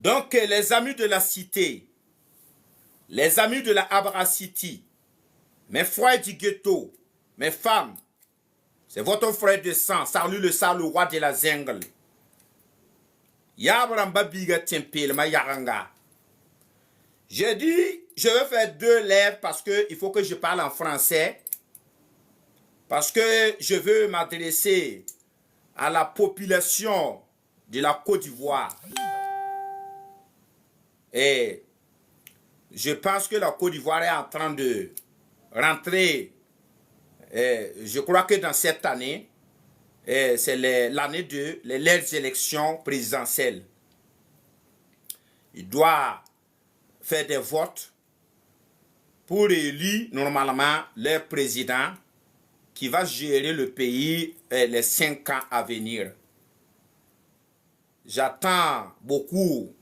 Donc, les amis de la cité, les amis de la Abra City, mes frères du ghetto, mes femmes, c'est votre frère de sang, Salut le Sar, le roi de la jungle. Yabramba biga tempel ma yaranga. Je dis, je vais faire 2 lèvres parce qu'il faut que je parle en français. Parce que je veux m'adresser à la population de la Côte d'Ivoire. Et je pense que la Côte d'Ivoire est en train de rentrer. Je crois que dans cette année, c'est l'année de les élections présidentielles. Il doit faire des votes pour élire normalement leur président qui va gérer le pays les 5 ans à venir. J'attends beaucoup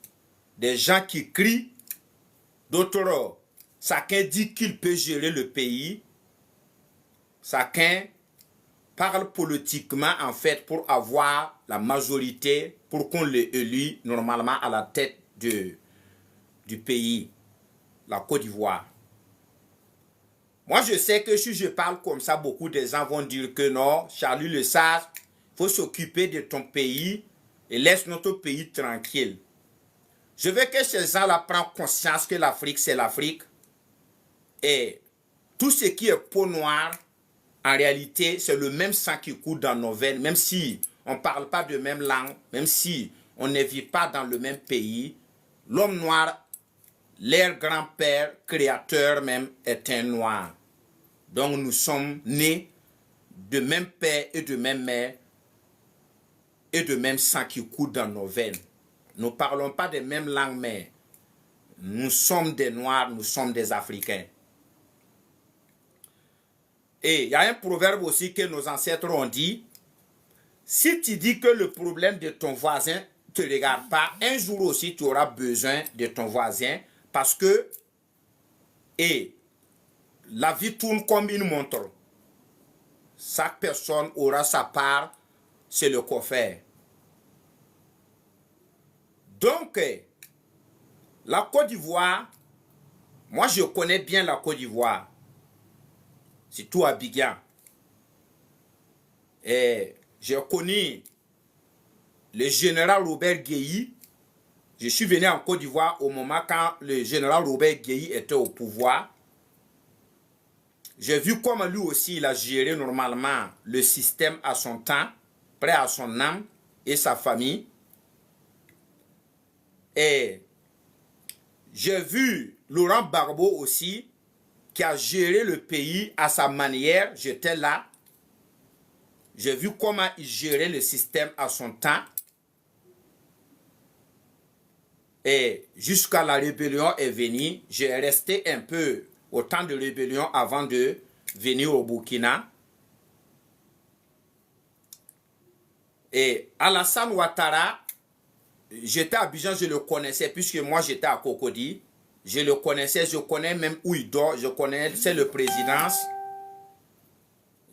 des gens qui crient, d'autres, chacun dit qu'il peut gérer le pays, chacun parle politiquement en fait pour avoir la majorité pour qu'on l'élit normalement à la tête du pays, la Côte d'Ivoire. Moi, je sais que si je parle comme ça, beaucoup de gens vont dire que non, Charlie le Sage, il faut s'occuper de ton pays et laisse notre pays tranquille. Je veux que ces gens-là prennent conscience que l'Afrique, c'est l'Afrique. Et tout ce qui est peau noire, en réalité, c'est le même sang qui coule dans nos veines, même si on ne parle pas de même langue, même si on ne vit pas dans le même pays. L'homme noir, leur grand-père, créateur même, est un noir. Donc nous sommes nés de même père et de même mère et de même sang qui coule dans nos veines. Nous ne parlons pas des mêmes langues, mais nous sommes des Noirs, nous sommes des Africains. Et il y a un proverbe aussi que nos ancêtres ont dit, si tu dis que le problème de ton voisin ne te regarde pas, un jour aussi tu auras besoin de ton voisin parce que la vie tourne comme une montre. Chaque personne aura sa part, c'est le coffre. Donc, la Côte d'Ivoire, moi je connais bien la Côte d'Ivoire, surtout à Abidjan. Et j'ai connu le général Robert Guéhi. Je suis venu en Côte d'Ivoire au moment quand le général Robert Guéhi était au pouvoir. J'ai vu comment lui aussi il a géré normalement le système à son temps, prêt à son âme et sa famille. Et j'ai vu Laurent Gbagbo aussi, qui a géré le pays à sa manière. J'étais là. J'ai vu comment il gérait le système à son temps. Et jusqu'à la rébellion est venue, j'ai resté un peu au temps de rébellion avant de venir au Burkina. Et Alassane Ouattara, j'étais à Abidjan, je le connaissais, puisque moi j'étais à Cocody. Je le connaissais, je connais même où il dort, je connaissais le président.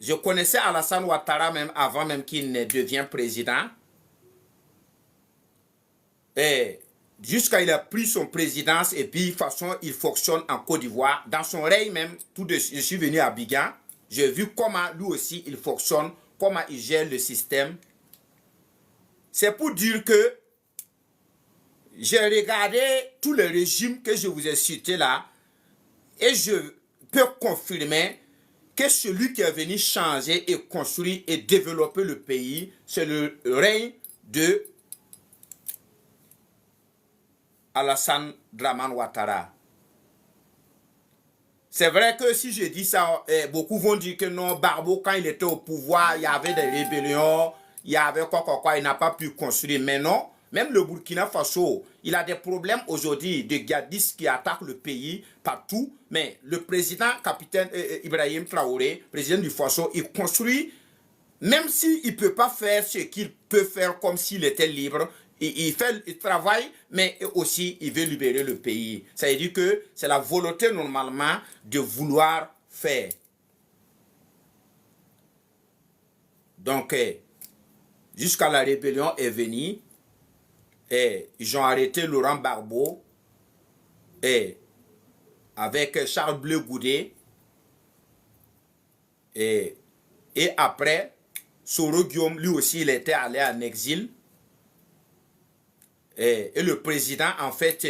Je connaissais Alassane Ouattara même avant même qu'il ne devienne président. Et jusqu'à il a pris son présidence et puis de toute façon il fonctionne en Côte d'Ivoire. Dans son règne même, je suis venu à Abidjan. J'ai vu comment lui aussi il fonctionne, comment il gère le système. C'est pour dire que j'ai regardé tous les régimes que je vous ai cités là et je peux confirmer que celui qui est venu changer et construire et développer le pays, c'est le règne de Alassane Dramane Ouattara. C'est vrai que si je dis ça, beaucoup vont dire que non, Gbagbo, quand il était au pouvoir, il y avait des rébellions, il y avait quoi, il n'a pas pu construire. Mais non, même le Burkina Faso, il a des problèmes aujourd'hui de djihadistes qui attaquent le pays partout. Mais le président, capitaine Ibrahim Traoré, président du Faso, il construit, même s'il ne peut pas faire ce qu'il peut faire comme s'il était libre. Il travaille, mais aussi il veut libérer le pays. Ça veut dire que c'est la volonté normalement de vouloir faire. Donc, jusqu'à la rébellion est venue, Et ils ont arrêté Laurent Gbagbo et avec Charles Blé Goudé. Et après, Soro Guillaume, lui aussi, il était allé en exil. Et le président, en fait,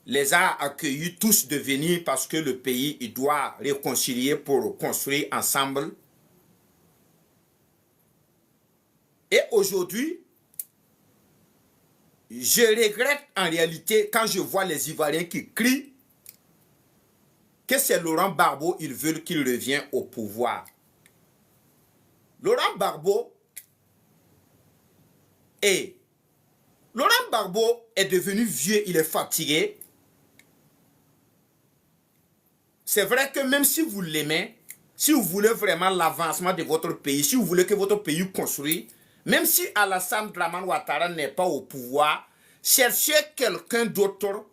les a accueillis tous de venir parce que le pays, il doit réconcilier pour construire ensemble. Et aujourd'hui, je regrette en réalité quand je vois les Ivoiriens qui crient que c'est Laurent Gbagbo, ils veulent qu'il revienne au pouvoir. Laurent Gbagbo est devenu vieux, il est fatigué. C'est vrai que même si vous l'aimez, si vous voulez vraiment l'avancement de votre pays, si vous voulez que votre pays construise, même si Alassane Dramane Ouattara n'est pas au pouvoir, cherchez quelqu'un d'autre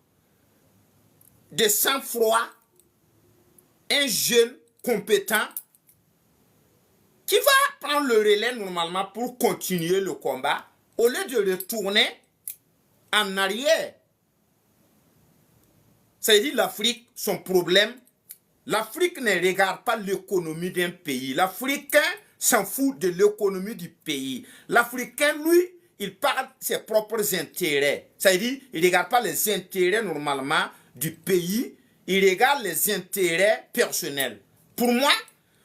de sang-froid, un jeune compétent qui va prendre le relais normalement pour continuer le combat au lieu de retourner en arrière. C'est-à-dire l'Afrique, son problème, l'Afrique ne regarde pas l'économie d'un pays. L'Africain s'en fout de l'économie du pays. L'Africain, lui, il parle de ses propres intérêts. C'est-à-dire, il ne regarde pas les intérêts normalement du pays, il regarde les intérêts personnels. Pour moi,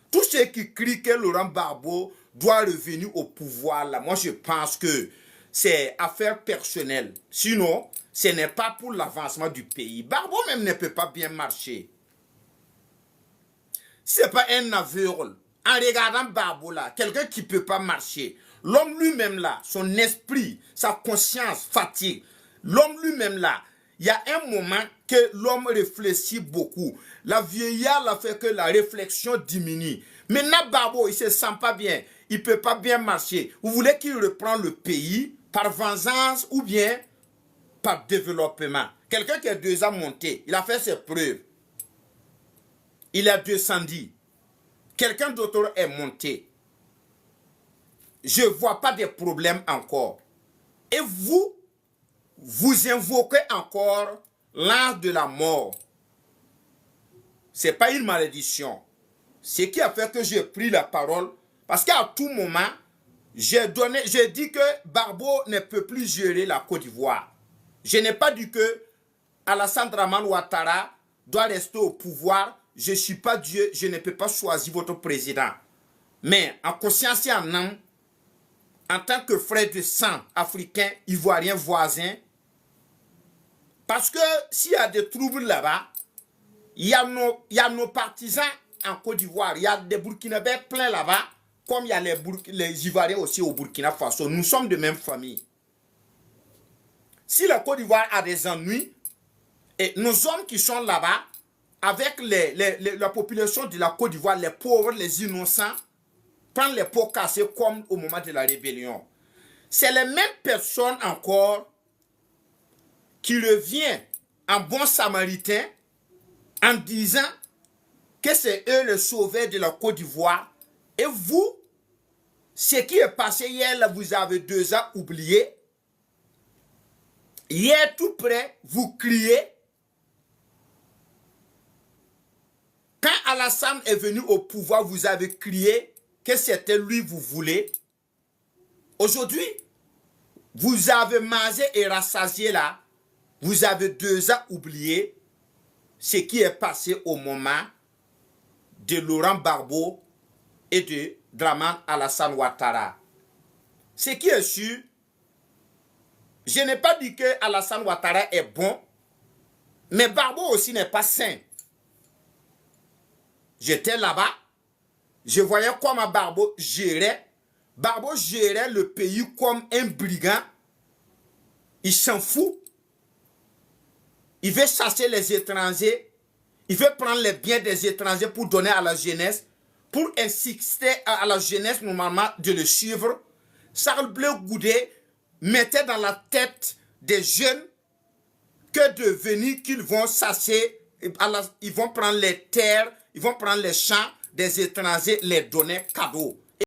tous ceux qui crient que Laurent Gbagbo doit revenir au pouvoir, là, moi je pense que c'est affaire personnelle. Sinon, ce n'est pas pour l'avancement du pays. Gbagbo même ne peut pas bien marcher. Ce n'est pas un aveugle. En regardant Gbagbo là, quelqu'un qui ne peut pas marcher, l'homme lui-même là, son esprit, sa conscience fatigue. L'homme lui-même là, il y a un moment que l'homme réfléchit beaucoup. La vieillard a fait que la réflexion diminue. Maintenant, Gbagbo, il ne se sent pas bien. Il ne peut pas bien marcher. Vous voulez qu'il reprenne le pays par vengeance ou bien par développement. Quelqu'un qui a déjà monté, il a fait ses preuves. Il a descendu. Quelqu'un d'autre est monté. Je ne vois pas de problème encore. Et vous invoquez encore l'ange de la mort. Ce n'est pas une malédiction. Ce qui a fait que j'ai pris la parole, parce qu'à tout moment, j'ai dit que Gbagbo ne peut plus gérer la Côte d'Ivoire. Je n'ai pas dit que Alassane Dramane Ouattara doit rester au pouvoir. Je ne suis pas Dieu, je ne peux pas choisir votre président. Mais en conscience et en âme, en tant que frère de sang africain, ivoirien voisin, parce que s'il y a des troubles là-bas, il y a nos partisans en Côte d'Ivoire, il y a des Burkinabés plein là-bas, comme il y a les Ivoiriens aussi au Burkina Faso. Nous sommes de même famille. Si la Côte d'Ivoire a des ennuis, et nos hommes qui sont là-bas, avec la population de la Côte d'Ivoire, les pauvres, les innocents, prennent les pots cassés comme au moment de la rébellion. C'est les mêmes personnes encore qui reviennent en bon samaritain en disant que c'est eux les sauveurs de la Côte d'Ivoire. Et vous, ce qui est passé hier, là, vous avez déjà oublié. Hier, tout près, vous criez. Quand Alassane est venu au pouvoir, vous avez crié que c'était lui vous voulez. Aujourd'hui, vous avez mangé et rassasié là. Vous avez déjà oublié ce qui est passé au moment de Laurent Gbagbo et de Dramane Alassane Ouattara. Ce qui est sûr, je n'ai pas dit que Alassane Ouattara est bon, mais Gbagbo aussi n'est pas sain. J'étais là-bas, je voyais comment Gbagbo gérait. Gbagbo gérait le pays comme un brigand. Il s'en fout. Il veut chasser les étrangers. Il veut prendre les biens des étrangers pour donner à la jeunesse. Pour insister à la jeunesse normalement de le suivre. Charles Blé Goudé mettait dans la tête des jeunes que de venir qu'ils vont chasser. Ils vont prendre les terres, ils vont prendre les champs des étrangers, les donner cadeaux.